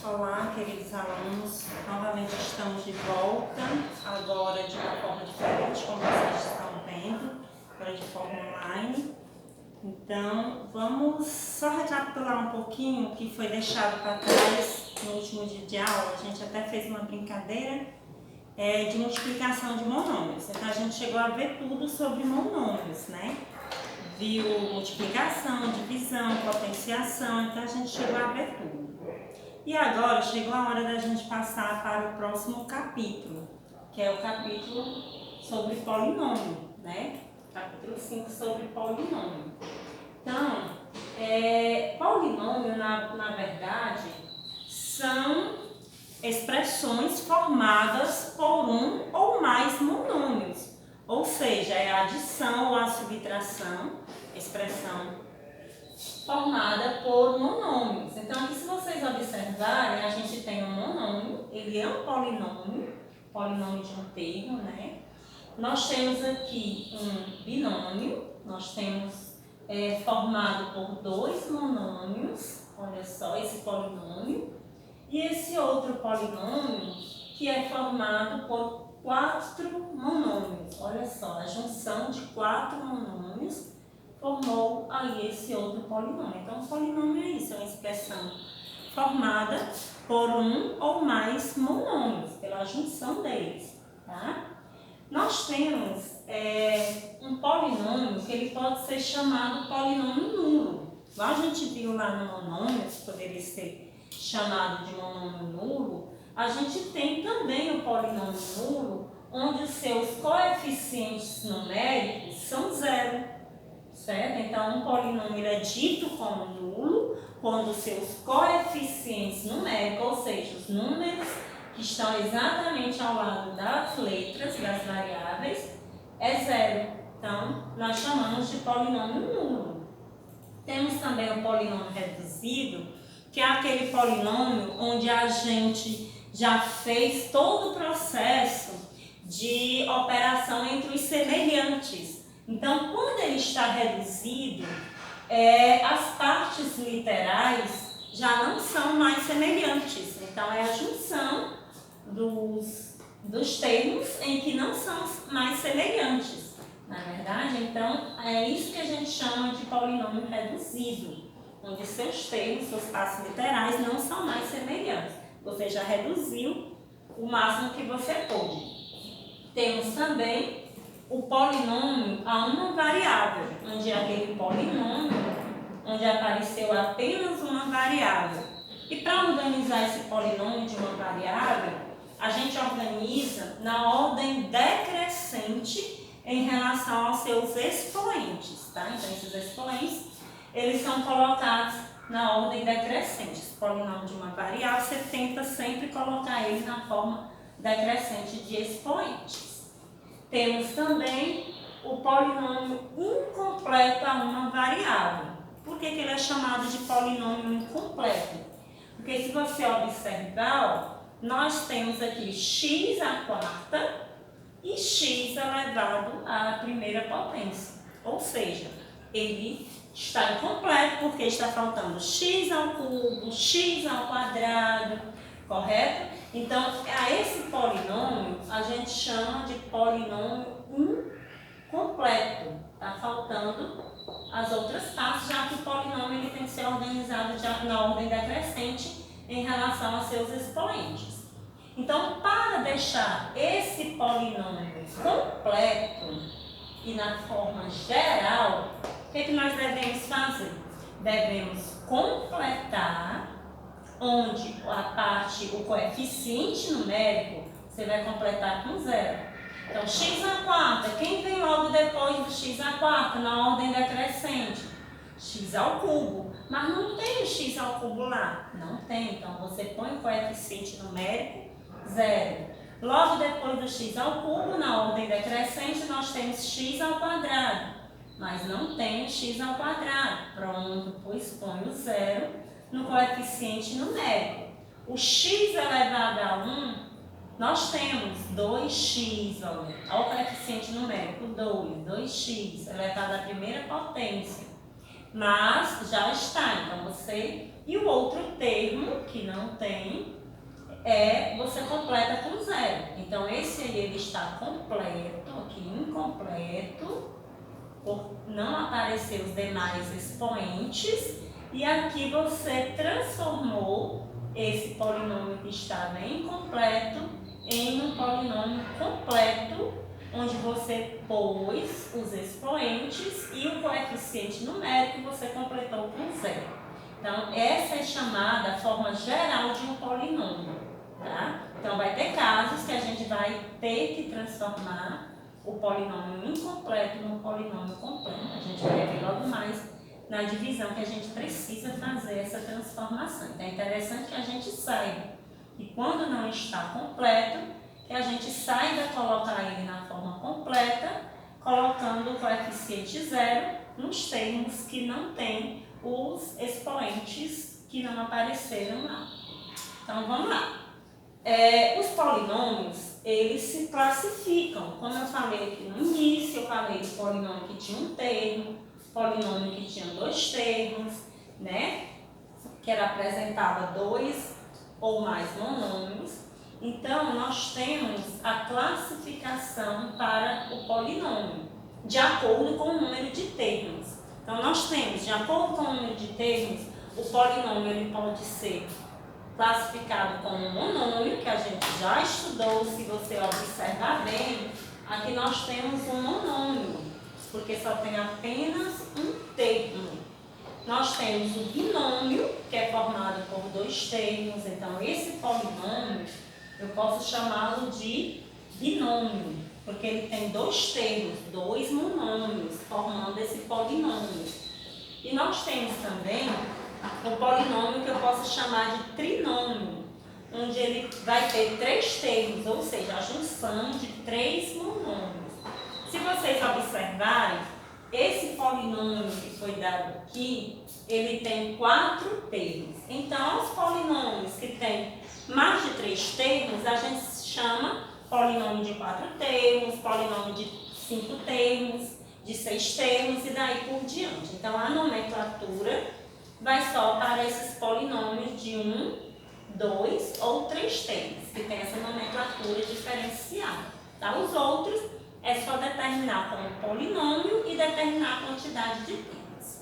Olá, queridos alunos. Novamente estamos de volta, agora de uma forma diferente, como vocês estão vendo, agora de forma online. Então, vamos só recapitular um pouquinho o que foi deixado para trás no último dia de aula. A gente até fez uma brincadeira de multiplicação de monômios. Então, a gente chegou a ver tudo sobre monômios, né? Viu multiplicação, divisão, potenciação, então a gente chegou a ver tudo. E agora chegou a hora da gente passar para o próximo capítulo, que é o capítulo sobre polinômio, né? Capítulo 5 sobre polinômio. Então, polinômio, na verdade, são expressões formadas por um ou mais monômios. Ou seja, é a adição ou a subtração, expressão formada por monômios. Então, aqui, se vocês observarem, a gente tem um monômio, ele é um polinômio de um termo, né? Nós temos aqui um binômio, nós temos formado por dois monômios, olha só, esse polinômio, e esse outro polinômio que é formado por quatro monômios, olha só, a junção de quatro monômios formou aí esse outro polinômio. Então, o polinômio é isso, é uma expressão formada por um ou mais monômios, pela junção deles, tá? Nós temos um polinômio que ele pode ser chamado polinômio nulo. Igual a gente viu lá no monômio, que poderia ser chamado de monômio nulo, a gente tem também o polinômio nulo, onde os seus coeficientes numéricos são zero. Certo? Então, um polinômio é dito como nulo quando os seus coeficientes numéricos, ou seja, os números que estão exatamente ao lado das letras, das variáveis, é zero. Então, nós chamamos de polinômio nulo. Temos também o polinômio reduzido, que é aquele polinômio onde a gente já fez todo o processo de operação entre os semelhantes. Então, quando ele está reduzido, as partes literais já não são mais semelhantes. Então, é a junção dos termos em que não são mais semelhantes. Na verdade, então, é isso que a gente chama de polinômio reduzido, onde seus termos, suas partes literais não são mais semelhantes. Você já reduziu o máximo que você pôde. Temos também o polinômio a uma variável, onde é aquele polinômio onde apareceu apenas uma variável. E para organizar esse polinômio de uma variável, a gente organiza na ordem decrescente em relação aos seus expoentes, tá? Então, esses expoentes, eles são colocados na ordem decrescente. Esse polinômio de uma variável, você tenta sempre colocar ele na forma decrescente de expoentes. Temos também o polinômio incompleto a uma variável. Por que ele é chamado de polinômio incompleto? Porque se você observar, nós temos aqui x à quarta e x elevado à primeira potência. Ou seja, ele está incompleto porque está faltando x ao cubo, x ao quadrado, correto? Então, a esse polinômio a gente chama de polinômio incompleto. Está faltando as outras partes, já que o polinômio ele tem que ser organizado já na ordem decrescente em relação aos seus expoentes. Então, para deixar esse polinômio completo e na forma geral, o que nós devemos fazer? Devemos completar onde o coeficiente numérico, você vai completar com zero. Então, x à quarta, quem vem logo depois do x à quarta, na ordem decrescente? X ao cubo. Mas não tem o x ao cubo lá? Não tem, então você põe o coeficiente numérico, zero. Logo depois do x ao cubo, na ordem decrescente, nós temos x ao quadrado. Mas não tem o x ao quadrado. Pronto, pois põe o zero no coeficiente numérico. O x elevado a 1, nós temos 2x, olha o coeficiente numérico, 2x elevado à primeira potência. Mas já está, então você... E o outro termo que não tem você completa com zero. Então, esse aí ele está completo, aqui incompleto, por não aparecer os demais expoentes. E aqui você transformou esse polinômio que estava incompleto em um polinômio completo, onde você pôs os expoentes e o coeficiente numérico você completou com zero. Então, essa é chamada a forma geral de um polinômio, tá? Então, vai ter casos que a gente vai ter que transformar o polinômio incompleto no polinômio completo. A gente vai ver logo mais na divisão que a gente precisa fazer essa transformação. Então, é interessante que a gente saiba que quando não está completo, que a gente saiba colocar ele na forma completa, colocando o coeficiente zero nos termos que não tem os expoentes que não apareceram lá. Então, vamos lá. Os polinômios, eles se classificam. Como eu falei aqui no início, eu falei do polinômio que tinha um termo, polinômio que tinha dois termos, né? Que era apresentava dois ou mais monômios. Então, nós temos a classificação para o polinômio, de acordo com o número de termos. Então, nós temos, de acordo com o número de termos, o polinômio ele pode ser classificado como um monômio, que a gente já estudou. Se você observar bem, aqui nós temos um monômio, porque só tem apenas um termo. Nós temos o binômio, que é formado por dois termos. Então, esse polinômio, eu posso chamá-lo de binômio, porque ele tem dois termos, dois monômios, formando esse polinômio. E nós temos também o polinômio que eu posso chamar de trinômio, onde ele vai ter três termos, ou seja, a junção de três monômios. Se vocês observarem, esse polinômio que foi dado aqui, ele tem quatro termos. Então, os polinômios que têm mais de três termos, a gente chama polinômio de quatro termos, polinômio de cinco termos, de seis termos e daí por diante. Então, a nomenclatura vai só para esses polinômios de 1, 2 ou 3 termos, que tem essa nomenclatura diferenciada. Tá? Os outros é só determinar como polinômio e determinar a quantidade de termos.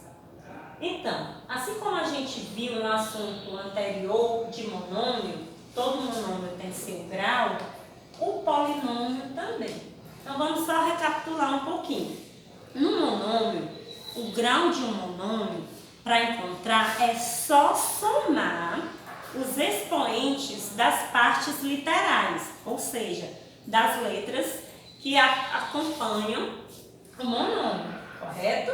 Então, assim como a gente viu no assunto anterior de monômio, todo monômio tem seu grau, o polinômio também. Então, vamos só recapitular um pouquinho. No monômio, o grau de um monômio, para encontrar, é só somar os expoentes das partes literais, ou seja, das letras que acompanham o monômio, correto?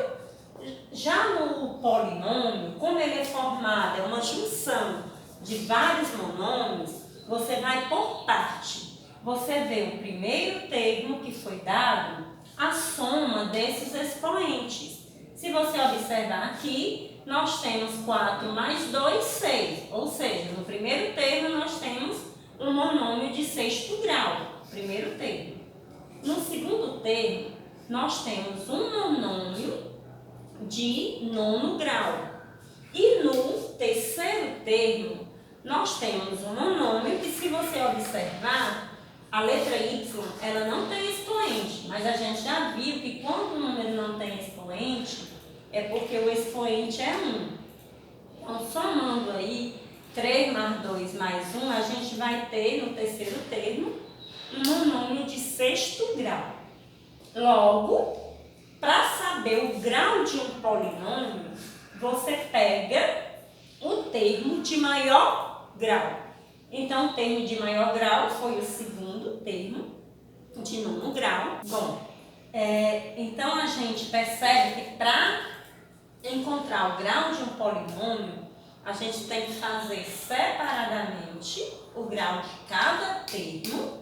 Já no polinômio, como ele é formado, é uma junção de vários monômios, você vai por parte. Você vê o primeiro termo que foi dado, a soma desses expoentes. Se você observar aqui, nós temos 4 mais 2, 6. Ou seja, no primeiro termo nós temos um monômio de sexto grau, primeiro termo. No segundo termo, nós temos um monômio de nono grau. E no terceiro termo, nós temos um monômio que, se você observar, a letra Y, ela não tem expoente, mas a gente já viu que quando o número não tem expoente, é porque o expoente é 1. Então, somando aí 3 mais 2 mais 1, a gente vai ter no terceiro termo um monômio de sexto grau. Logo, para saber o grau de um polinômio, você pega o termo de maior grau. Então, o termo de maior grau foi o segundo termo de nono grau. Bom, então a gente percebe que para encontrar o grau de um polinômio, a gente tem que fazer separadamente o grau de cada termo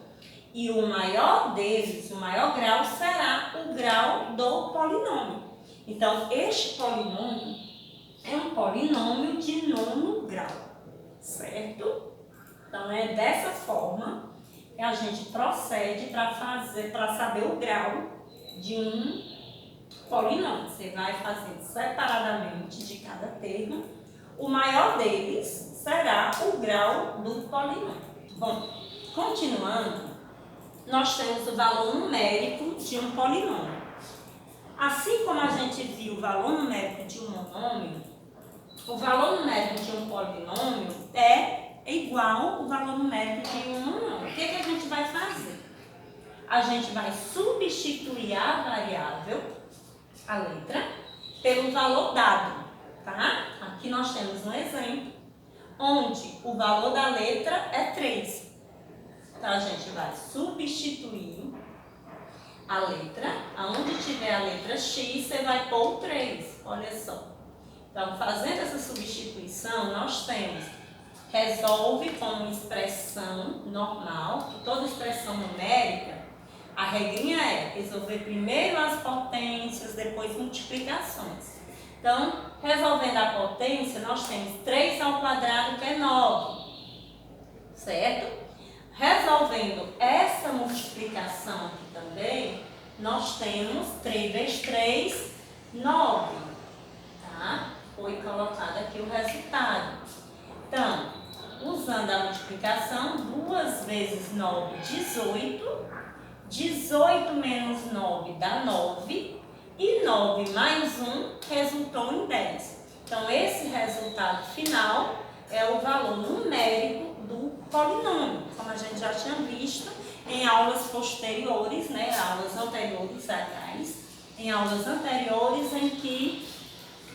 e o maior deles, o maior grau, será o grau do polinômio. Então, este polinômio é um polinômio de nono grau, certo? Então, é dessa forma que a gente procede para saber o grau de um polinômio. Você vai fazendo separadamente de cada termo. O maior deles será o grau do polinômio. Bom, continuando, nós temos o valor numérico de um polinômio. Assim como a gente viu o valor numérico de um monômio, o valor numérico de um polinômio é igual ao valor numérico de um monômio. O que a gente vai fazer? A gente vai substituir a variável, a letra, pelo valor dado, tá? Aqui nós temos um exemplo, onde o valor da letra é 3. Então, a gente vai substituir a letra, aonde tiver a letra X, você vai pôr o 3, olha só. Então, fazendo essa substituição, nós temos, resolve como expressão normal, toda expressão numérica, a regrinha é resolver primeiro as potências, depois multiplicações. Então, resolvendo a potência, nós temos 3 ao quadrado, que é 9, certo? Resolvendo essa multiplicação aqui também, nós temos 3 vezes 3, 9, tá? Foi colocado aqui o resultado. Então, usando a multiplicação, 2 vezes 9, 18. 18 menos 9 dá 9. E 9 mais 1 resultou em 10. Então, esse resultado final é o valor numérico do polinômio, como a gente já tinha visto em aulas posteriores, né? Aulas anteriores, aliás, em aulas anteriores em que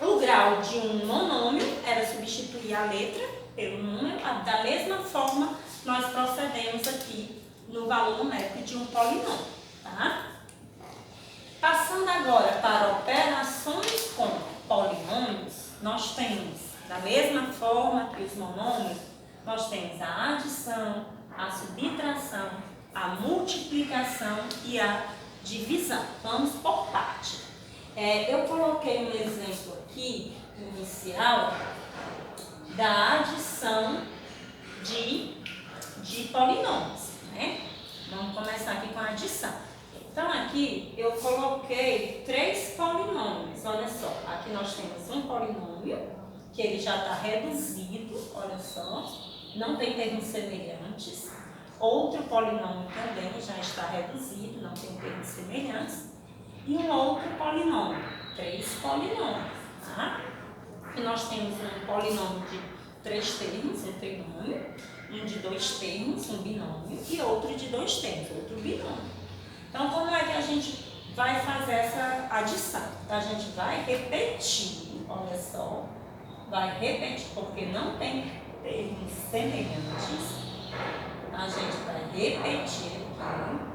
o grau de um monômio era substituir a letra pelo número. Da mesma forma, nós procedemos aqui no valor numérico de um polinômio, tá? Passando agora para operações com polinômios, nós temos, da mesma forma que os monômios, nós temos a adição, a subtração, a multiplicação e a divisão. Vamos por parte. Eu coloquei um exemplo aqui, inicial, da adição de polinômios, né? Vamos começar aqui com a adição. Então, aqui eu coloquei 3 polinômios, olha só. Aqui nós temos um polinômio, que ele já está reduzido, olha só, não tem termos semelhantes. Outro polinômio também já está reduzido, não tem termos semelhantes. E um outro polinômio, 3 polinômios, tá? E nós temos um polinômio de 3 termos, um trinômio, um de 2 termos, um binômio, e outro de 2 termos, outro binômio. Então, como é que a gente vai fazer essa adição? Então, a gente vai repetir, olha só, vai repetir, porque não tem termos semelhantes. A gente vai repetir aqui.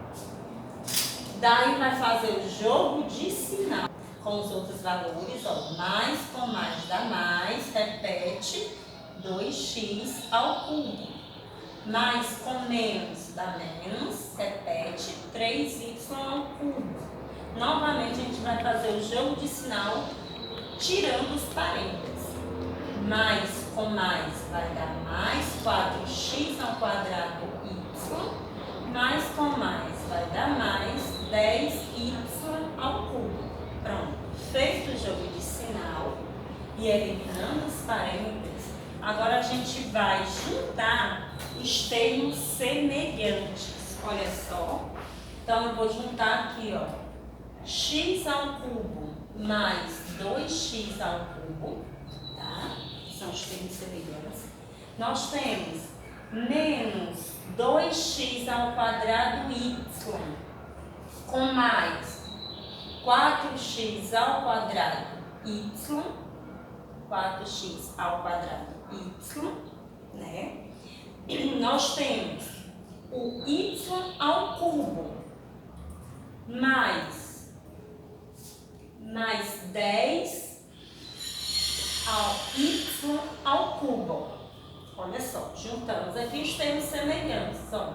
Daí vai fazer o jogo de sinal com os outros valores, ó, mais com mais dá mais, repete 2x ao cubo. Mais com menos dá menos, repete 3y ao cubo. Novamente a gente vai fazer o jogo de sinal tirando os parênteses. Mais com mais vai dar mais 4x ao quadrado y. Mais com mais vai dar mais 10y ao cubo. Pronto, feito o jogo de sinal e eliminando os parênteses, agora a gente vai juntar os termos semelhantes. Olha só. Então, eu vou juntar aqui, ó, x ao cubo mais 2x ao cubo, tá? São os termos semelhantes. Nós temos menos 2x ao quadrado y com mais 4x ao quadrado y, 4x ao quadrado y, né? E nós temos o y ao cubo mais 10 ao y ao cubo. Olha só, juntamos aqui os termos semelhantes, ó.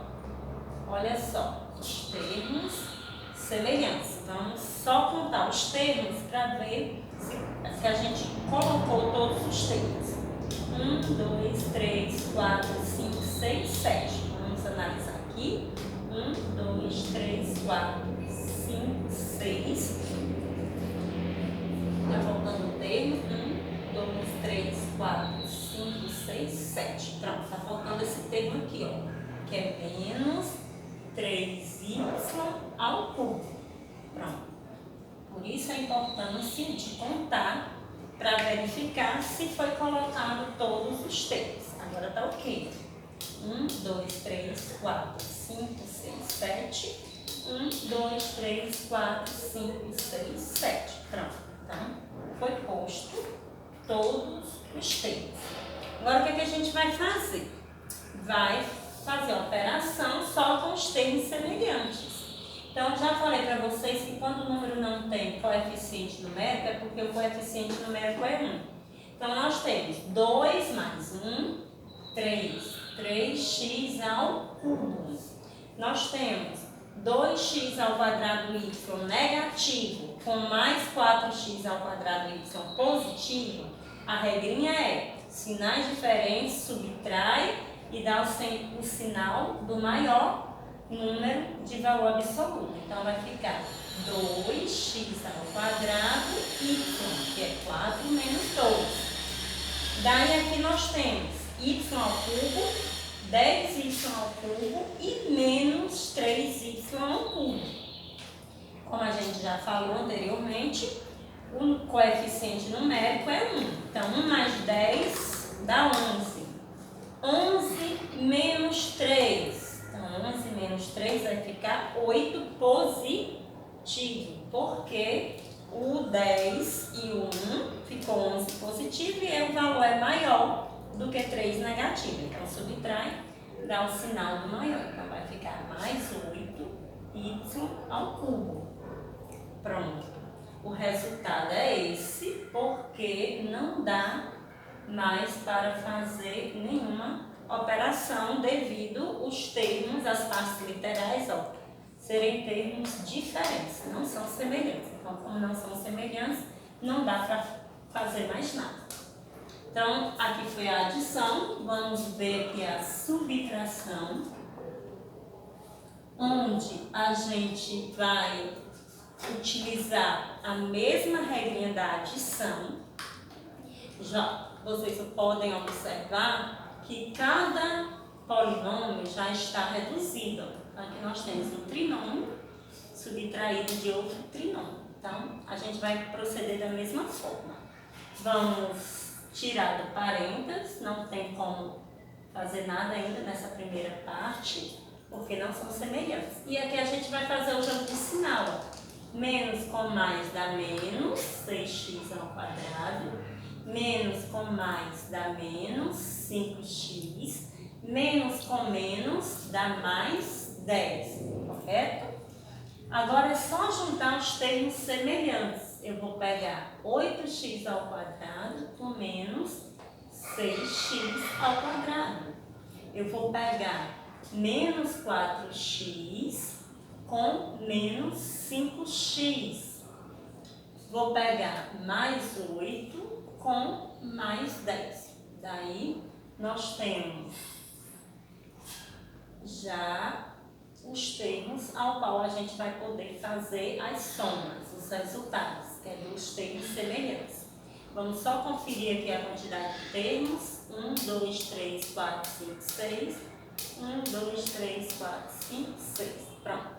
Olha só, os termos semelhantes. Vamos só contar os termos para ver se a gente colocou todos os termos. 1, 2, 3, 4, 5, 6, 7. Vamos analisar aqui. 1, 2, 3, 4, 5, 6. Está faltando o termo. 1, 2, 3, 4, 5, 6, 7. Pronto, está faltando esse termo aqui, ó. que é menos 3y ao cubo. Pronto. Por isso a importância de contar para verificar se foi colocado todos os termos. Agora tá ok. 1, 2, 3, 4, 5, 6, 7. 1, 2, 3, 4, 5, 6, 7. Pronto. Então, foi posto todos os termos. Agora, o que a gente vai fazer? Vai fazer a operação só com os termos semelhantes. Então, já falei para vocês que quando o número não tem coeficiente numérico, é porque o coeficiente numérico é 1. Então, nós temos 2 mais 1, 3. 3x ao cubo. Nós temos 2x ao quadrado y negativo com mais 4x ao quadrado y positivo. A regrinha é sinais diferentes, subtrai e dá o sinal do maior número de valor absoluto. Então, vai ficar 2x ao quadrado y, que é 4 menos 2. Daí aqui nós temos y ao cubo, 10y ao cubo e menos 3y ao cubo. Como a gente já falou anteriormente, o coeficiente numérico é 1. Então, 1 mais 10 dá 11. 11 menos 3. Então, 11 menos 3 vai ficar 8 positivo, porque o 10 e o 1 ficou 11 positivo e o valor é maior do que 3 negativo. Então, subtrai, dá o sinal do maior. Então, vai ficar mais 8y ao cubo. Pronto. O resultado é esse, porque não dá mais para fazer nenhuma operação devido os termos, as partes literais, serem termos diferentes, não são semelhantes. Então, como não são semelhantes, não dá para fazer mais nada. Então, aqui foi a adição, vamos ver aqui a subtração, onde a gente vai utilizar a mesma regrinha da adição. Já vocês podem observar que cada polinômio já está reduzido. Aqui nós temos um trinômio subtraído de outro trinômio. Então, a gente vai proceder da mesma forma. Vamos tirar do parênteses, não tem como fazer nada ainda nessa primeira parte, porque não são semelhantes. E aqui a gente vai fazer o jogo de sinal. Menos com mais dá menos 6x ao quadrado. Menos com mais dá menos 5x. Menos com menos dá mais 10. Correto? Agora é só juntar os termos semelhantes. Eu vou pegar 8x ao quadrado com menos 6x ao quadrado. Eu vou pegar menos 4x com menos 5x. Vou pegar mais 8 com mais 10. Daí, nós temos já os termos ao qual a gente vai poder fazer as somas, os resultados, que é dos termos semelhantes. Vamos só conferir aqui a quantidade de termos. 1, 2, 3, 4, 5, 6. 1, 2, 3, 4, 5, 6. Pronto.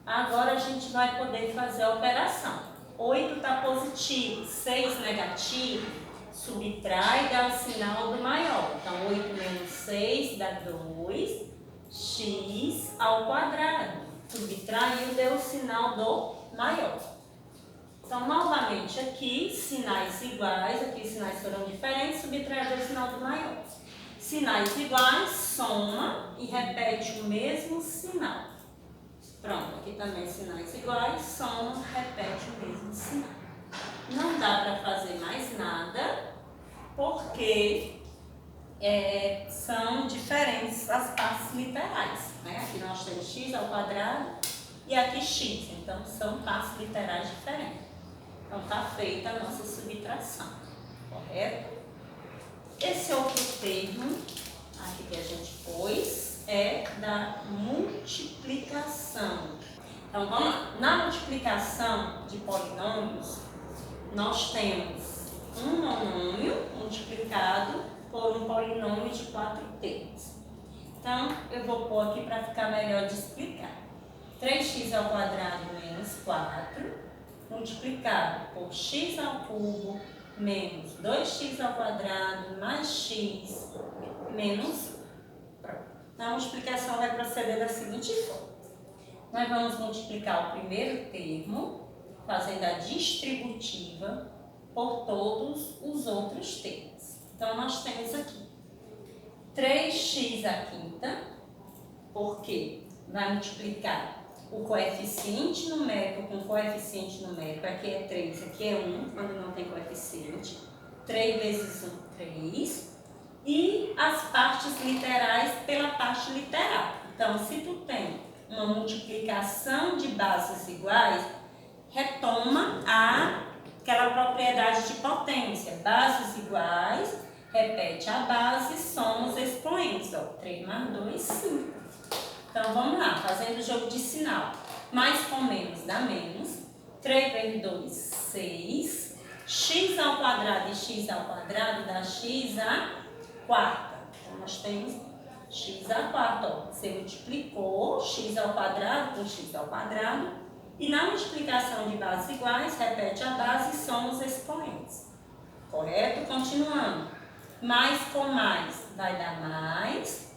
Agora a gente vai poder fazer a operação. 8 está positivo, 6 negativo, subtrai e dá o sinal do maior. Então, 8 menos 6 dá 2. X ao quadrado. Subtraiu, deu o sinal do maior. Então, novamente aqui, sinais iguais, aqui os sinais foram diferentes, subtraiu, deu o sinal do maior. Sinais iguais, soma e repete o mesmo sinal. Pronto, aqui também sinais iguais, soma, repete o mesmo sinal. Não dá para fazer mais nada, porque são diferentes as partes literais, né? Aqui nós temos x ao quadrado e aqui x, então são partes literais diferentes. Então está feita a nossa subtração, correto? Esse outro termo aqui que a gente pôs é da multiplicação. Então vamos lá. Na multiplicação de polinômios, nós temos um monômio multiplicado por um polinômio de 4 termos. Então, eu vou pôr aqui para ficar melhor de explicar. 3x ao quadrado menos 4, multiplicado por x ao cubo menos 2x ao quadrado mais x menos 1. Então, a multiplicação vai proceder da seguinte forma. Nós vamos multiplicar o primeiro termo, fazendo a distributiva por todos os outros termos. Então, nós temos aqui 3x à quinta, porque vai multiplicar o coeficiente numérico com coeficiente numérico. Aqui é 3, aqui é 1, quando não tem coeficiente. 3 vezes 1, 3. E as partes literais pela parte literal. Então, se tu tem uma multiplicação de bases iguais, retoma aquela propriedade de potência. Bases iguais, repete a base, soma os expoentes. 3 mais 2, 5. Então, vamos lá, fazendo o jogo de sinal. Mais com menos dá menos. 3 vezes 2, 6. X ao quadrado e x ao quadrado dá x à quarta. Então, nós temos x à quarta. Ó. Você multiplicou x ao quadrado com x ao quadrado. E na multiplicação de bases iguais, repete a base e soma os expoentes. Correto? Continuando. Mais com mais vai dar mais.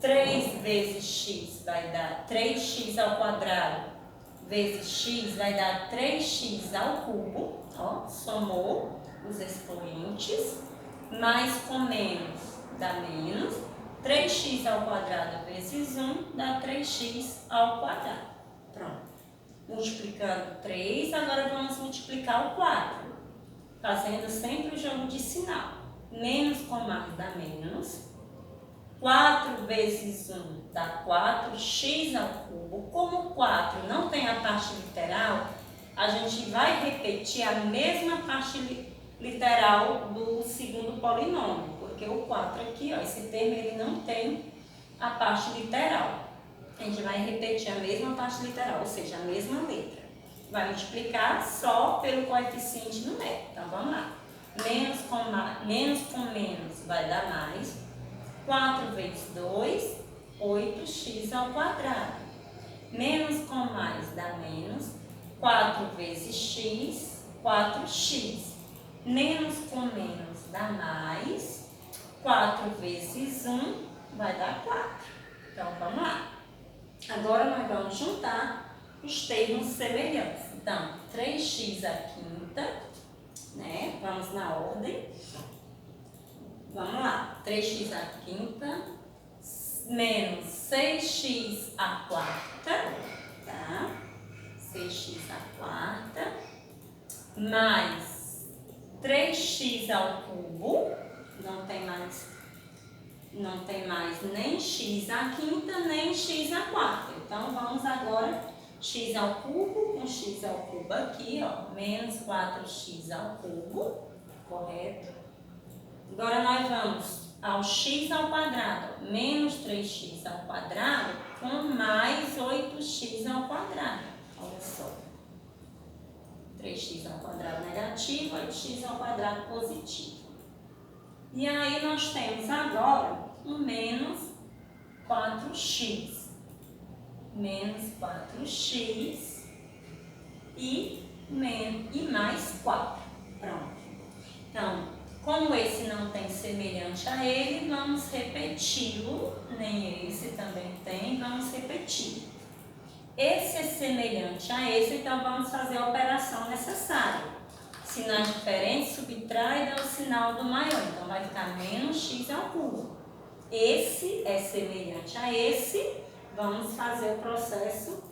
3 vezes x vai dar 3x ao quadrado vezes x vai dar 3x ao cubo. Ó, somou os expoentes. Mais com menos dá menos. 3x ao quadrado vezes 1 dá 3x ao quadrado. Pronto. Multiplicando 3, agora vamos multiplicar o 4. Fazendo sempre o jogo de sinal. Menos com mais dá menos. 4 vezes 1 dá 4x ao cubo. Como 4 não tem a parte literal, a gente vai repetir a mesma parte literal do segundo polinômio, porque o 4 aqui, ó, esse termo ele não tem a parte literal. A gente vai repetir a mesma parte literal, ou seja, a mesma letra. Vai multiplicar só pelo coeficiente numérico. Então, vamos lá. Menos com menos vai dar mais. 4 vezes 2, 8x ao quadrado. Menos com mais dá menos. 4 vezes x, 4x. Menos com menos dá mais. 4 vezes 1 vai dar 4. Então, vamos lá. Agora, nós vamos juntar os termos semelhantes. Então, 3x à quinta, né? Vamos na ordem. Vamos lá, 3x à quinta, menos 6x à quarta, tá? 6x à quarta, mais 3x ao cubo, não tem mais nem x à quinta, nem x à quarta. Então, vamos agora, x ao cubo, com x ao cubo aqui, ó, menos 4x ao cubo, correto? Agora, nós vamos ao x ao quadrado, menos 3x ao quadrado, com mais 8x ao quadrado. Olha só. 3x ao quadrado negativo, 8x ao quadrado positivo. E aí, nós temos agora um menos 4x. Menos 4x e mais 4. Pronto. Então, como esse não tem semelhante a ele, vamos repeti-lo. Nem esse também tem, vamos repetir. Esse é semelhante a esse, então vamos fazer a operação necessária. Sinais diferentes, subtrai e dá o sinal do maior. Então, vai ficar menos x ao cubo. Esse é semelhante a esse, vamos fazer o processo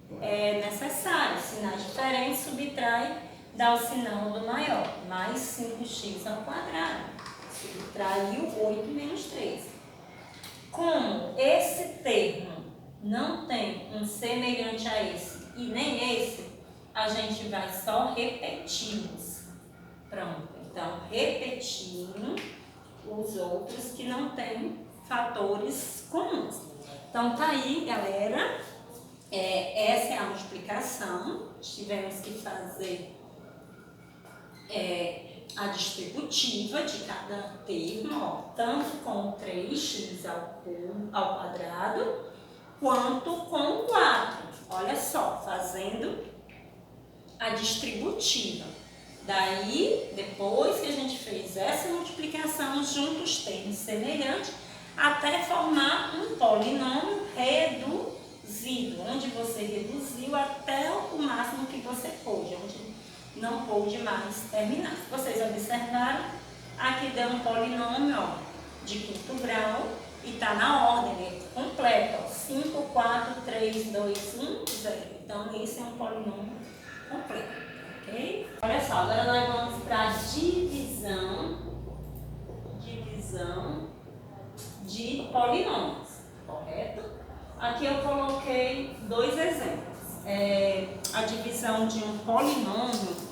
necessário. Sinais diferentes, subtrai, dá o sinal do maior. Mais 5x ao quadrado. Subtraiu 8 menos 3. Como esse termo não tem um semelhante a esse e nem esse, a gente vai só repeti-los. Pronto. Então, repetindo os outros que não têm fatores comuns. Então, tá aí, galera. Essa é a multiplicação. Tivemos que fazer a distributiva de cada termo, ó, tanto com 3x ao quadrado, quanto com 4. Olha só, fazendo a distributiva. Daí, depois que a gente fez essa multiplicação, junta os termos semelhantes, até formar um polinômio reduzido, onde você reduziu até o máximo que você pôde, onde não pôde mais terminar. Vocês observaram? Aqui deu um polinômio, ó, de quinto grau e está na ordem completa, 5, 4, 3, 2, 1, 0. Então, esse é um polinômio completo, ok? Olha só, agora nós vamos para a divisão de polinômios, correto? Aqui eu coloquei dois exemplos. A divisão de um polinômio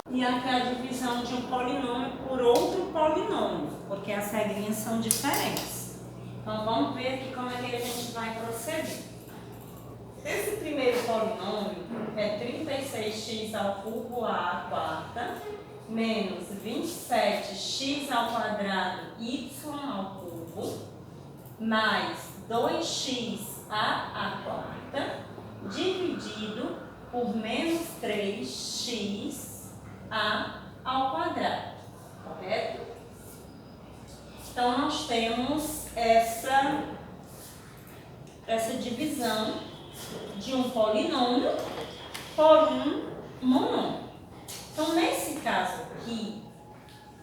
e aqui a divisão de um polinômio por outro polinômio, porque as regrinhas são diferentes. Então vamos ver aqui como é que a gente vai proceder. Esse primeiro polinômio é 36x ao cubo a quarta menos 27x ao quadrado y ao cubo mais 2x a quarta dividido por menos 3x ao quadrado, correto? Então, nós temos essa divisão de um polinômio por um monômio. Então, nesse caso aqui,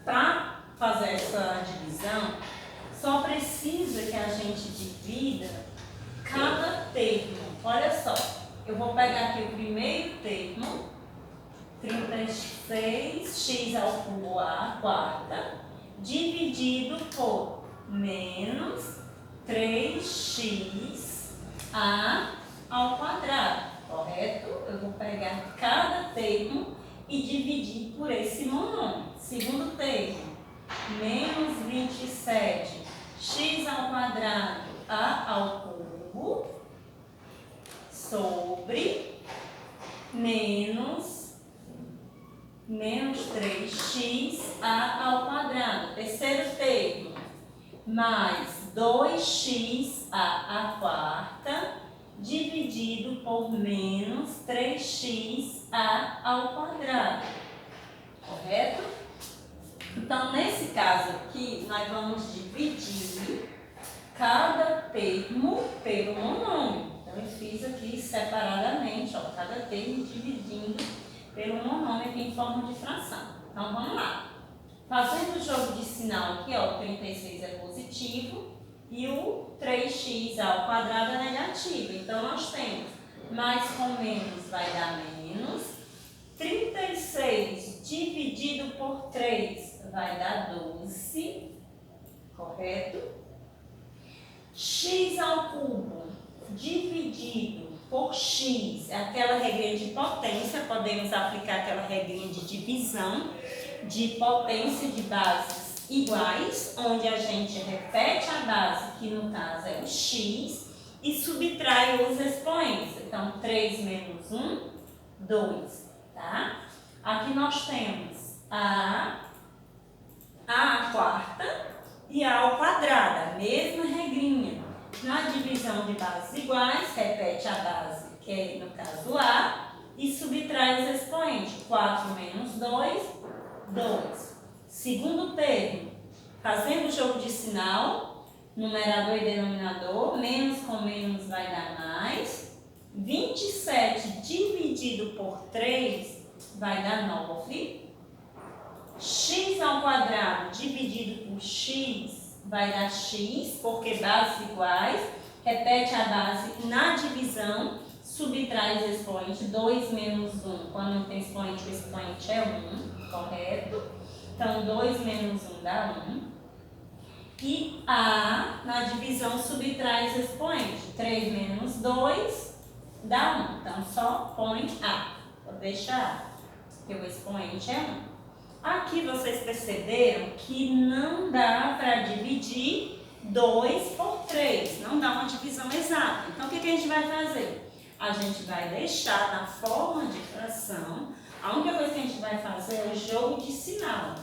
para fazer essa divisão, só precisa que a gente divida cada termo. Olha só, eu vou pegar aqui o primeiro termo, 36x ao cubo a quarta, dividido por menos 3x ao quadrado, correto? Eu vou pegar cada termo e dividir por esse monômio. Segundo termo, menos 27x ao quadrado ao cubo sobre menos 3x ao quadrado. Terceiro termo, mais 2x à quarta dividido por menos 3x ao quadrado, correto? Então, nesse caso aqui, nós vamos dividir cada termo pelo monômio. Então, eu fiz aqui separadamente, ó, cada termo dividindo pelo monômio aqui em forma de fração. Então, vamos lá. Fazendo o jogo de sinal aqui, ó, o 36 é positivo e o 3x ao quadrado é negativo. Então, nós temos mais com menos vai dar menos. 36 dividido por 3 vai dar 12, correto? X ao cubo dividido por x, é aquela regrinha de potência, podemos aplicar aquela regrinha de divisão de potência de bases iguais, onde a gente repete a base, que no caso é o x, e subtrai os expoentes. Então, 3 menos 1, 2, tá? Aqui nós temos a quarta e a ao quadrado, a mesma regrinha. Na divisão de bases iguais, repete a base, que é no caso a, e subtrai os expoentes. 4 menos 2, 2. Segundo termo, fazendo o jogo de sinal, numerador e denominador, menos com menos vai dar mais. 27 dividido por 3 vai dar 9. X ao quadrado dividido por x vai dar x, porque bases iguais, repete a base na divisão, subtrai os expoentes, 2 menos 1, quando não tem expoente, o expoente é 1, correto? Então, 2 menos 1 dá 1. E a, na divisão, subtrai os expoentes, 3 menos 2 dá 1. Então, só põe a, vou deixar a, porque o expoente é 1. Aqui vocês perceberam que não dá para dividir 2 por 3, não dá uma divisão exata. Então, o que a gente vai fazer? A gente vai deixar na forma de fração A única coisa que a gente vai fazer é o jogo de sinal.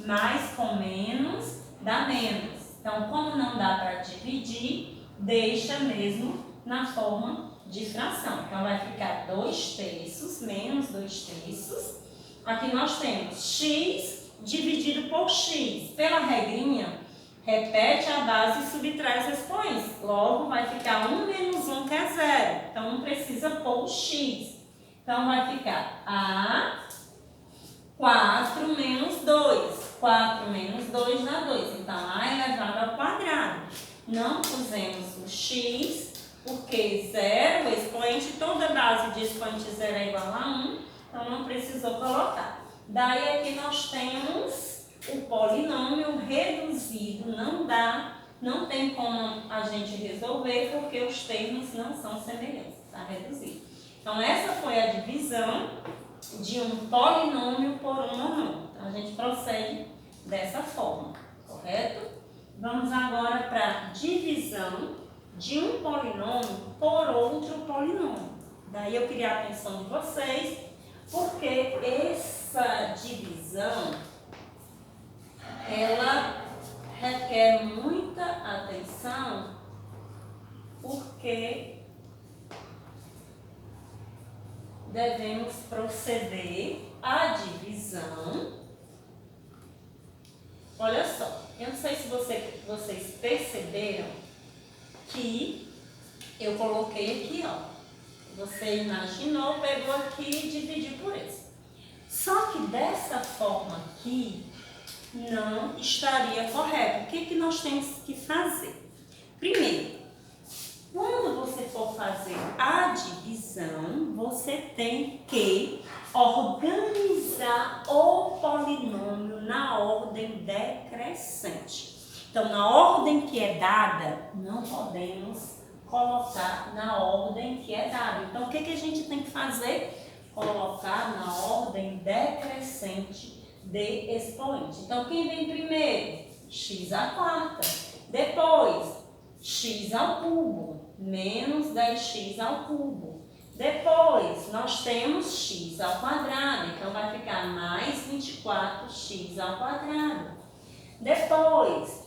Mais com menos dá menos. Então, como não dá para dividir, deixa mesmo na forma de fração. Então, vai ficar 2/3 menos 2/3. Aqui nós temos x dividido por x. Pela regrinha, repete a base e subtrai os expoentes. Logo, vai ficar 1 menos 1, que é 0. Então, não precisa pôr o x. Então, vai ficar a 4 menos 2. 4 menos 2 dá 2. Então, a elevado ao quadrado. Não pusemos o x, porque 0, o expoente, toda base de expoente 0 é igual a 1. Então, não precisou colocar. Daí, aqui nós temos o polinômio reduzido. Não tem como a gente resolver, porque os termos não são semelhantes. Está reduzido. Então, essa foi a divisão de um polinômio por um monômio. Então, a gente procede dessa forma, correto? Vamos agora para a divisão de um polinômio por outro polinômio. Daí eu queria a atenção de vocês, porque essa divisão, ela requer muita atenção, porque devemos proceder à divisão. Olha só, eu não sei se vocês perceberam que eu coloquei aqui, ó. Você imaginou, pegou aqui e dividiu por esse. Só que dessa forma aqui não estaria correto. O que nós temos que fazer? Primeiro, quando você for fazer a divisão, você tem que organizar o polinômio na ordem decrescente. Então, na ordem que é dada, não podemos colocar na ordem que é dada. Então, o que a gente tem que fazer? Colocar na ordem decrescente de expoente. Então, quem vem primeiro? X à quarta. Depois, x ao cubo, menos 10x ao cubo. Depois, nós temos x ao quadrado, então vai ficar mais 24x ao quadrado. Depois,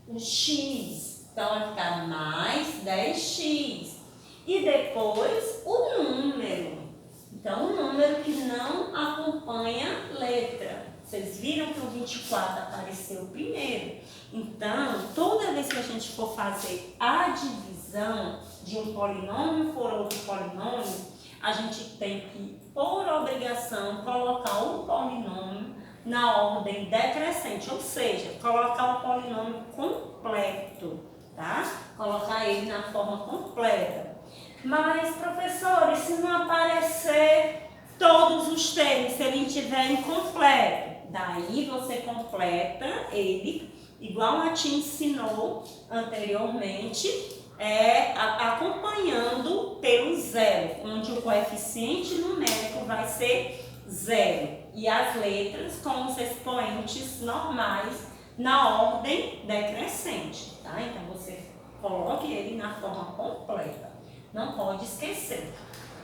o x, então vai ficar mais 10x. E depois, o número. Então, o número que não acompanha letra. Vocês viram que o 24 apareceu primeiro. Então, toda vez que a gente for fazer a divisão de um polinômio por outro polinômio, a gente tem que, por obrigação, colocar o polinômio na ordem decrescente, ou seja, colocar o polinômio completo, tá? Colocar ele na forma completa. Mas, professor, e se não aparecer todos os termos, se ele estiver incompleto? Daí você completa ele, igual a te ensinou anteriormente, acompanhando pelo zero, onde o coeficiente numérico vai ser 0. E as letras com os expoentes normais na ordem decrescente, tá? Então, você coloque ele na forma completa. Não pode esquecer.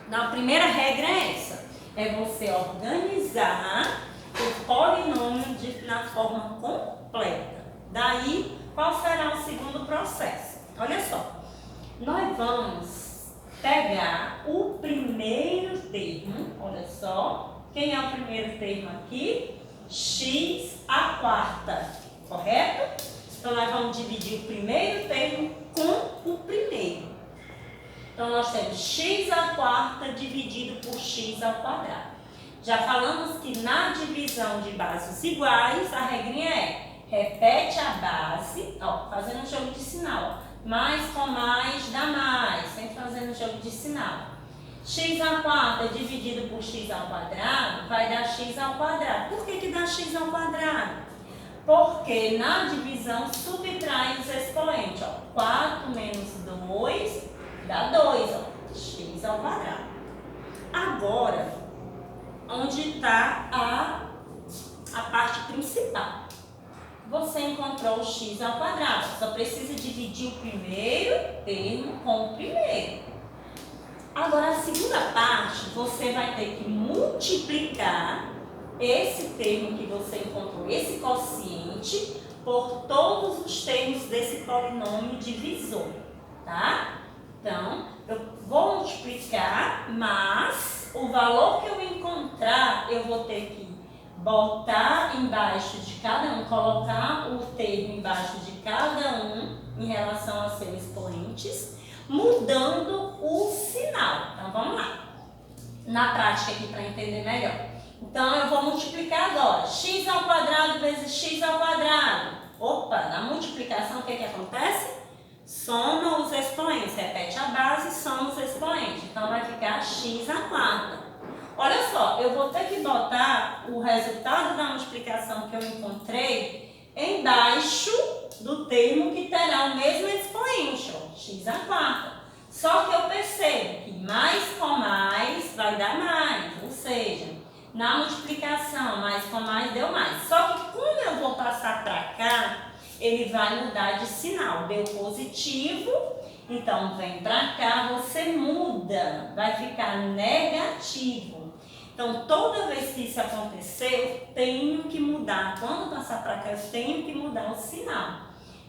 Então, a primeira regra é essa. É você organizar o polinômio na forma completa. Daí, qual será o segundo processo? Olha só. Nós vamos pegar o primeiro termo. Olha só. Quem é o primeiro termo aqui? X à quarta. Correto? Então, nós vamos dividir o primeiro termo com o primeiro. Então, nós temos x à quarta dividido por x ao quadrado. Já falamos que na divisão de bases iguais, a regrinha é repete a base, ó, fazendo um jogo de sinal. Mais com mais dá mais, sempre fazendo um jogo de sinal. X à quarta dividido por x ao quadrado vai dar x ao quadrado. Por que dá x ao quadrado? Porque na divisão subtrai os expoentes. Ó, 4 menos 2 dá 2, ó, x ao quadrado. Agora, onde está a parte principal? Você encontrou o x ao quadrado. Só precisa dividir o primeiro termo com o primeiro. Agora, a segunda parte, você vai ter que multiplicar esse termo que você encontrou, esse quociente, por todos os termos desse polinômio divisor, tá? Então, eu vou multiplicar, mas o valor que eu encontrar, eu vou ter que botar embaixo de cada um, colocar o termo embaixo de cada um em relação aos seus expoentes, mudando o sinal. Então, vamos lá. Na prática aqui para entender melhor. Então, eu vou multiplicar agora. X ao quadrado vezes x ao quadrado. Opa, na multiplicação, o que acontece? Soma os expoentes. Repete a base, soma os expoentes. Então, vai ficar x à quarta. Olha só, eu vou ter que botar o resultado da multiplicação que eu encontrei embaixo do termo que terá o mesmo expoente, ó, x à quarta. Só que eu percebo que mais com mais vai dar mais, ou seja, na multiplicação, mais com mais deu mais. Só que como eu vou passar para cá, ele vai mudar de sinal. Deu positivo, então vem para cá, você muda, vai ficar negativo. Então, toda vez que isso acontecer, eu tenho que mudar. Quando passar para cá, eu tenho que mudar o sinal.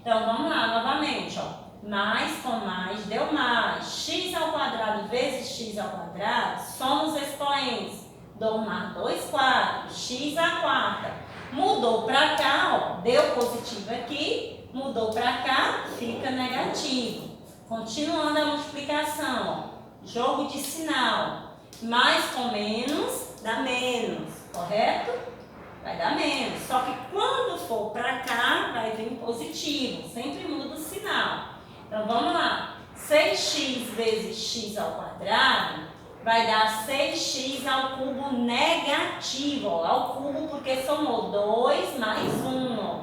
Então, vamos lá novamente, ó. Mais com mais deu mais. X ao quadrado vezes x ao quadrado, soma os expoentes. 2 mais 2, 4. X à quarta. Mudou para cá, ó. Deu positivo aqui. Mudou para cá, fica negativo. Continuando a multiplicação, ó. Jogo de sinal. Mais com menos, dá menos. Correto? Vai dar menos. Só que quando for para cá, vai vir positivo. Sempre muda o sinal. Então, vamos lá. 6x vezes x ao quadrado vai dar 6x ao cubo negativo. Ó, ao cubo porque somou 2 mais 1. Ó.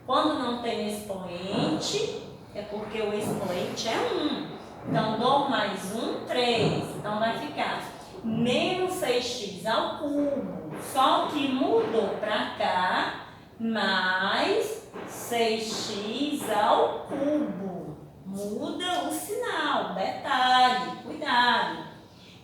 Quando não tem expoente, é porque o expoente é 1. Então, 2 mais 1, 3. Então, vai ficar menos 6x ao cubo. Só que mudou para cá, mais 6x ao cubo. Muda o sinal, detalhe, cuidado.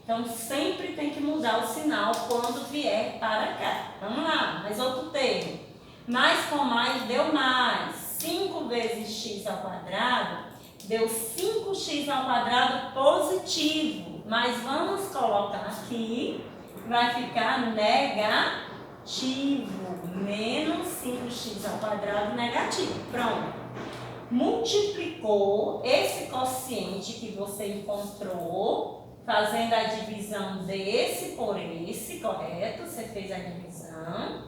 Então, sempre tem que mudar o sinal quando vier para cá. Vamos lá, mais outro termo. Mais com mais deu mais. 5 vezes x ao quadrado deu 5x ao quadrado positivo. Mas vamos colocar aqui, vai ficar negativo. Menos 5x ao quadrado negativo. Pronto. Multiplicou esse quociente que você encontrou, fazendo a divisão desse por esse, correto? Você fez a divisão.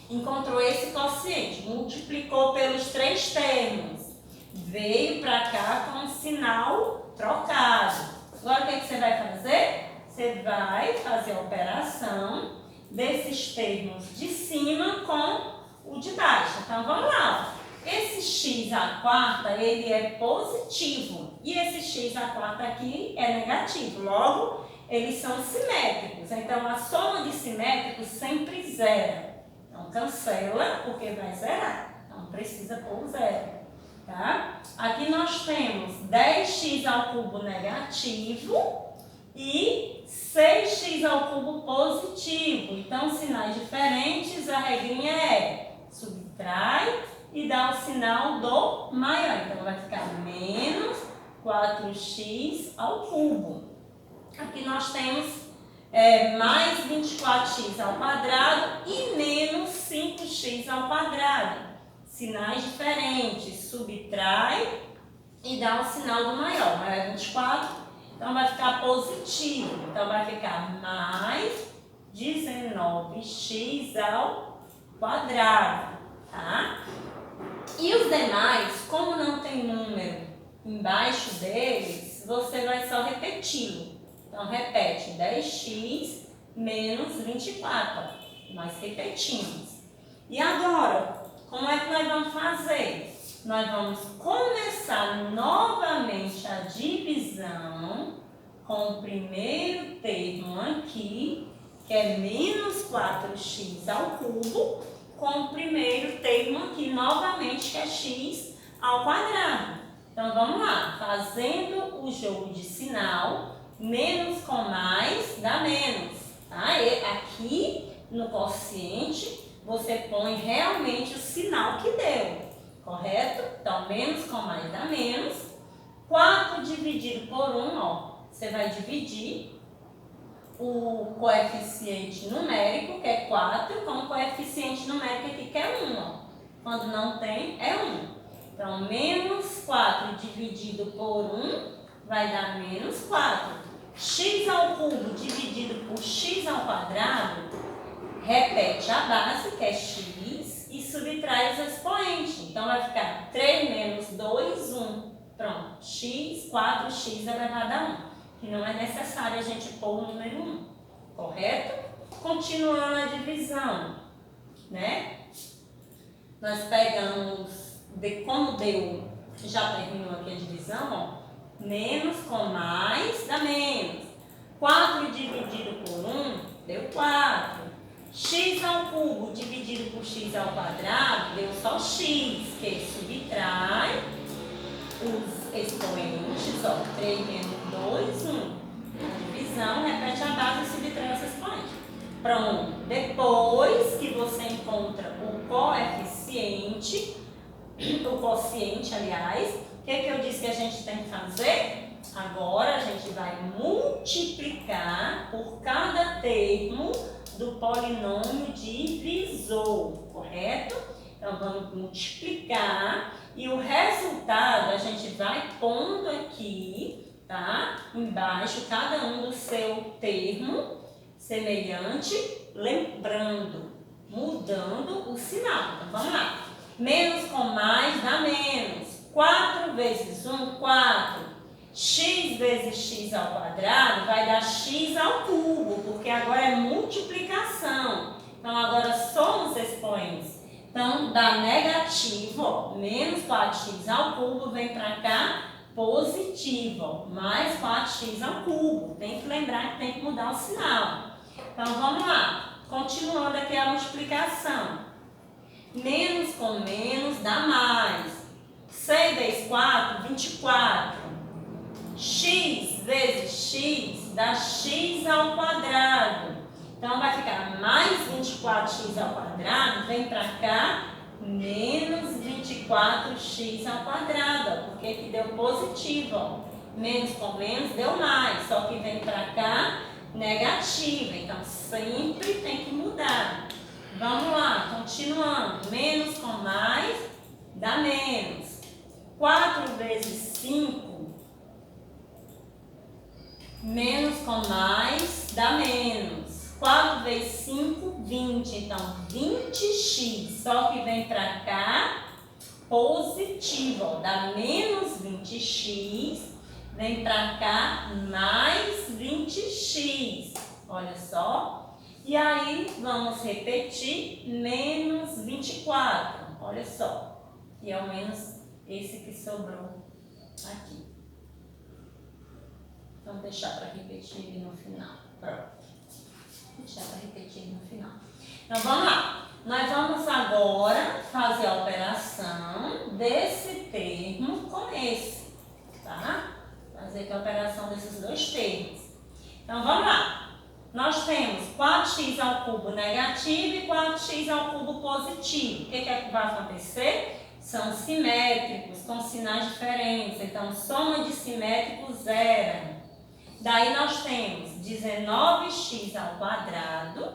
Encontrou esse quociente, multiplicou pelos 3 termos. Veio para cá com o sinal trocado. Agora, o que você vai fazer? Você vai fazer a operação desses termos de cima com o de baixo. Então, vamos lá. Esse x à quarta, ele é positivo. E esse x à quarta aqui é negativo. Logo, eles são simétricos. Então, a soma de simétricos sempre zera. Então, cancela, porque vai zerar. Então, precisa pôr zero. Tá? Aqui nós temos 10x ao cubo negativo e 6x ao cubo positivo. Então, sinais diferentes, a regrinha é subtrai e dá o sinal do maior. Então, vai ficar menos 4x ao cubo. Aqui nós temos mais 24x ao quadrado e menos 5x ao quadrado. Sinais diferentes, subtrai e dá o sinal do maior. Maior é 24, então vai ficar positivo. Então, vai ficar mais 19x ao quadrado, tá? E os demais, como não tem número embaixo deles, você vai só repeti-lo. Então, repete 10x menos 24. Ó. Nós repetimos. E agora, como é que nós vamos fazer? Nós vamos começar novamente a divisão com o primeiro termo aqui, que é menos 4x ao cubo, com o primeiro termo aqui, novamente, que é x ao quadrado. Então, vamos lá. Fazendo o jogo de sinal, Menos com mais dá menos, tá? E aqui no quociente você põe realmente o sinal que deu, correto? Então, menos com mais dá menos. 4 dividido por 1, ó, você vai dividir o coeficiente numérico, que é 4, com o coeficiente numérico aqui, que é 1, ó. Quando não tem, é 1. Então, menos 4 dividido por 1 vai dar menos 4. X ao cubo dividido por x ao quadrado, repete a base, que é x, e subtrai os expoentes. Então, vai ficar 3 menos 2, 1. Pronto, x, 4x elevado a 1. Que não é necessário a gente pôr o número 1, correto? Continuando a divisão, né? Nós pegamos, como deu, já terminou aqui a divisão, ó. Menos com mais dá menos. 4 dividido por 1 deu 4. X ao cubo dividido por x ao quadrado deu só x, que subtrai os expoentes, ó. 3 menos 2, 1. A divisão, repete a base e subtrai os expoentes. Pronto. Depois que você encontra o quociente, aliás, o que eu disse que a gente tem que fazer? Agora a gente vai multiplicar por cada termo do polinômio divisor, correto? Então vamos multiplicar e o resultado a gente vai pondo aqui, tá? Embaixo, cada um do seu termo semelhante, lembrando, mudando o sinal. Então vamos lá. Menos com mais dá menos. 4 vezes 1, 4. X vezes x ao quadrado vai dar x ao cubo, porque agora é multiplicação. Então, agora somos expoentes. Então, dá negativo, ó, menos 4x ao cubo, vem para cá, positivo, ó, mais 4x ao cubo. Tem que lembrar que tem que mudar o sinal. Então, vamos lá. Continuando aqui a multiplicação. Menos com menos dá mais. 6 vezes 4, 24. X vezes x dá x ao quadrado. Então, vai ficar mais 24x ao quadrado, vem para cá, menos 24x ao quadrado, porque aqui deu positivo, ó. Menos com menos deu mais, só que vem para cá, negativo. Então, sempre tem que mudar. Vamos lá, continuando. Menos com mais dá menos. 4 vezes 5, menos com mais dá menos. 4 vezes 5, 20. Então, 20x. Só que vem para cá, positivo. Ó, dá menos 20x. Vem para cá, mais 20x. Olha só. E aí, vamos repetir, menos 24. Olha só. E é o menos esse que sobrou aqui. Vamos deixar para repetir ele no final. Pronto. Deixar para repetir no final. Então, vamos lá. Nós vamos agora fazer a operação desse termo com esse, tá? Fazer aqui a operação desses dois termos. Então, vamos lá. Nós temos 4x ao cubo negativo e 4x ao cubo positivo. O que é que vai acontecer? São simétricos, com sinais diferentes. Então, soma de simétricos zero. Daí nós temos 19x ao quadrado,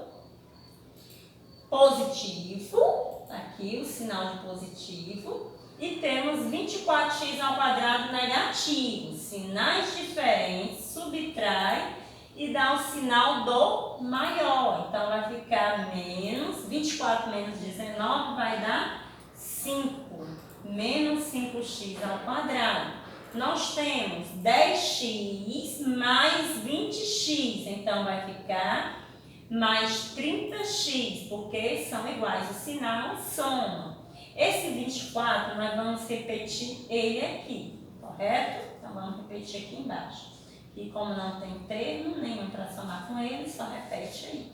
positivo, aqui o sinal de positivo, e temos 24x ao quadrado negativo. Sinais diferentes, subtrai e dá o sinal do maior. Então, vai ficar menos, 24 menos 19 vai dar 5, menos 5x ao quadrado. Nós temos 10x mais 20x, então vai ficar mais 30x, porque são iguais, o sinal soma. Esse 24 nós vamos repetir ele aqui, correto? Então vamos repetir aqui embaixo. E como não tem termo nenhum para somar com ele, só repete aí.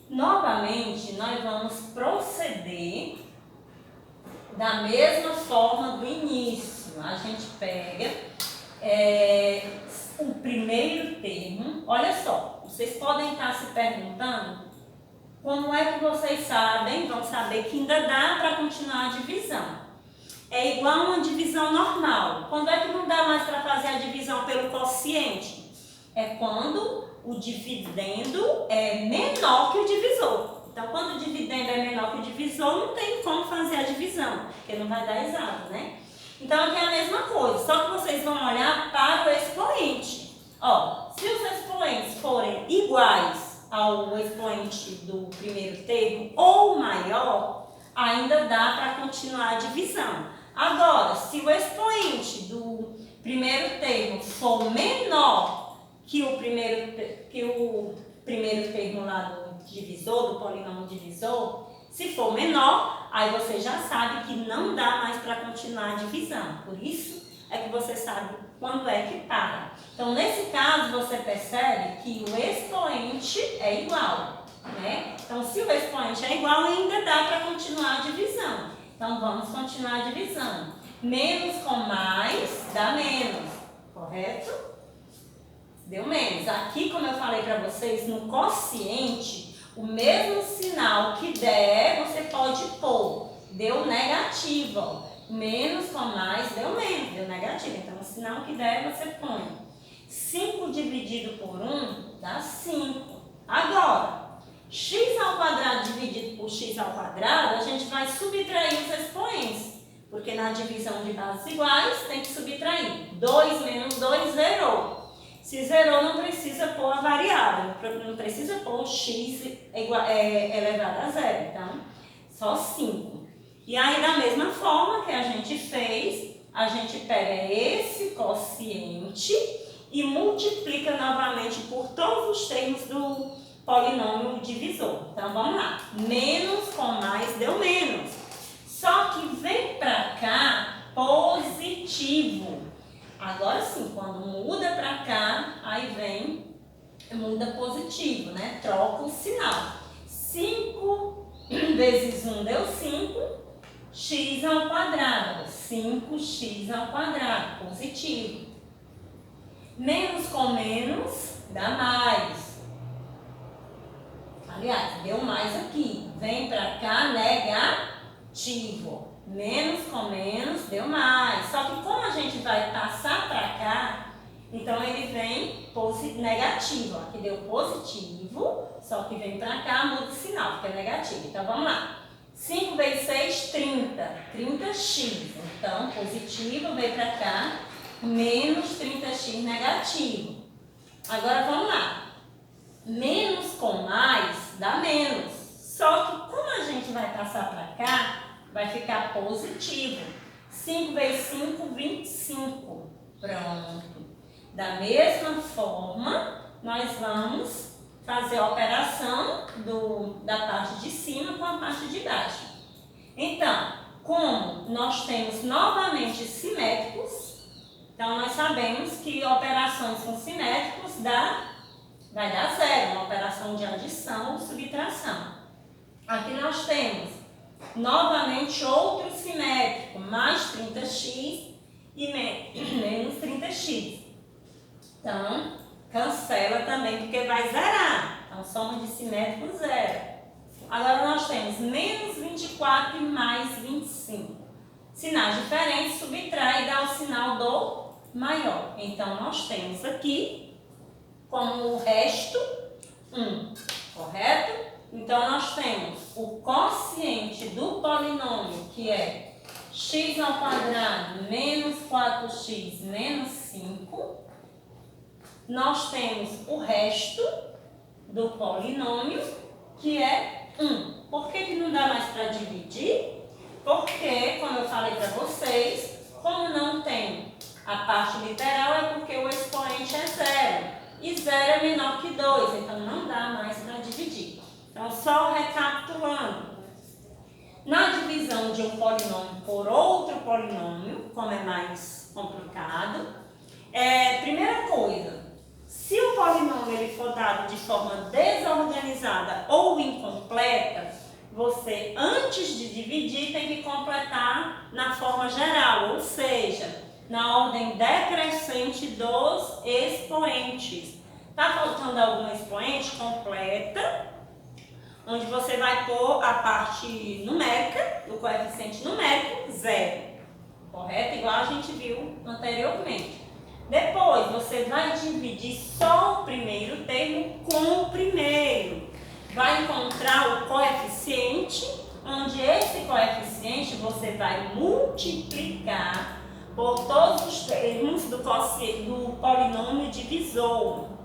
Novamente, nós vamos proceder da mesma forma do início. A gente pega o primeiro termo, olha só, vocês podem estar se perguntando como é que vocês vão saber que ainda dá para continuar a divisão. É igual a uma divisão normal. Quando é que não dá mais para fazer a divisão pelo quociente? É quando o dividendo é menor que o divisor. Então, quando o dividendo é menor que o divisor, não tem como fazer a divisão, porque não vai dar exato, né? Então, aqui é a mesma coisa, só que vocês vão olhar para o expoente. Ó, se os expoentes forem iguais ao expoente do primeiro termo ou maior, ainda dá para continuar a divisão. Agora, se o expoente do primeiro termo for menor que o primeiro termo lá do divisor, do polinômio divisor, se for menor, aí você já sabe que não dá mais para continuar a divisão. Por isso é que você sabe quando é que para. Então, nesse caso, você percebe que o expoente é igual, né? Então, se o expoente é igual, ainda dá para continuar a divisão. Então, vamos continuar a divisão. Menos com mais dá menos, correto? Deu menos. Aqui, como eu falei para vocês, no quociente, o mesmo sinal que der, você pode pôr. Deu negativo, ó. Menos com mais deu menos, deu negativo. Então, o sinal que der, você põe. 5 dividido por 1 dá 5. Agora, x ao quadrado dividido por x ao quadrado, a gente vai subtrair os expoentes. Porque na divisão de bases iguais, tem que subtrair. 2 menos 2 zerou. Se zerou, não precisa pôr a variável, não precisa pôr x elevado a zero. Então, só 5. E aí, da mesma forma que a gente fez, a gente pega esse quociente e multiplica novamente por todos os termos do polinômio divisor. Então, vamos lá. Menos com mais deu menos. Só que vem para cá positivo. Agora sim, quando muda para cá, aí muda positivo, né? Troca o sinal. 5 vezes 1 deu 5. X ao quadrado, 5x ao quadrado, positivo. Menos com menos dá mais. Aliás, deu mais aqui. Vem pra cá, negativo. Menos com menos deu mais. Só que como a gente vai passar pra cá, então ele vem negativo. Aqui deu positivo, só que vem pra cá, muda o sinal, porque é negativo. Então vamos lá. 5 vezes 6, 30. 30x. Então, positivo veio para cá, menos 30x negativo. Agora, vamos lá. Menos com mais dá menos. Só que, como a gente vai passar para cá, vai ficar positivo. 5 vezes 5, 25. Pronto. Da mesma forma, nós vamos fazer a operação da parte de cima com a parte de baixo. Então, como nós temos novamente simétricos, então nós sabemos que operações com simétricos vai dar zero, uma operação de adição ou subtração. Aqui nós temos novamente outro simétrico, mais 30x e menos 30x. Então, cancela também, porque vai zerar. Então, soma de simétrico, zero. Agora, nós temos menos 24 e mais 25. Sinais diferentes, subtrai e dá o sinal do maior. Então, nós temos aqui, como o resto, 1. Correto? Então, nós temos o quociente do polinômio, que é x ao quadrado menos 4x menos 5. Nós temos o resto do polinômio, que é 1. Por que não dá mais para dividir? Porque, como eu falei para vocês, como não tem a parte literal, é porque o expoente é 0. E 0 é menor que 2, então não dá mais para dividir. Então, só recapitulando. Na divisão de um polinômio por outro polinômio, como é mais complicado, primeira coisa, se o polinômio ele for dado de forma desorganizada ou incompleta, você, antes de dividir, tem que completar na forma geral, ou seja, na ordem decrescente dos expoentes. Tá faltando algum expoente? Completa, onde você vai pôr a parte numérica, o coeficiente numérico, 0. Correto? Igual a gente viu anteriormente. Depois, você vai dividir só o primeiro termo com o primeiro. Vai encontrar o coeficiente, onde esse coeficiente você vai multiplicar por todos os termos do polinômio divisor.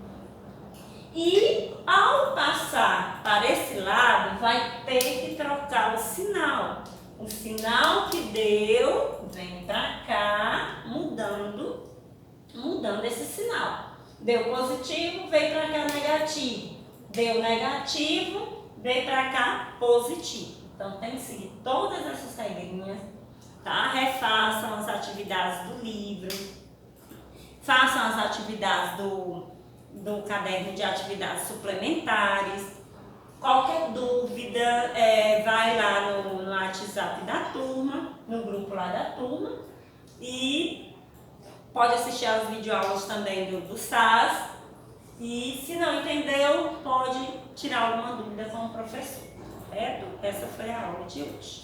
E ao passar para esse lado, vai ter que trocar o sinal. O sinal que deu, vem para cá, mudando esse sinal. Deu positivo, veio para cá negativo. Deu negativo, veio para cá positivo. Então tem que seguir todas essas regrinhas, tá? Refaçam as atividades do livro, façam as atividades do caderno de atividades suplementares. Qualquer dúvida, vai lá no WhatsApp da turma, no grupo lá da turma, e pode assistir às videoaulas também do SAS. E se não entendeu, pode tirar alguma dúvida com o professor, certo? Essa foi a aula de hoje.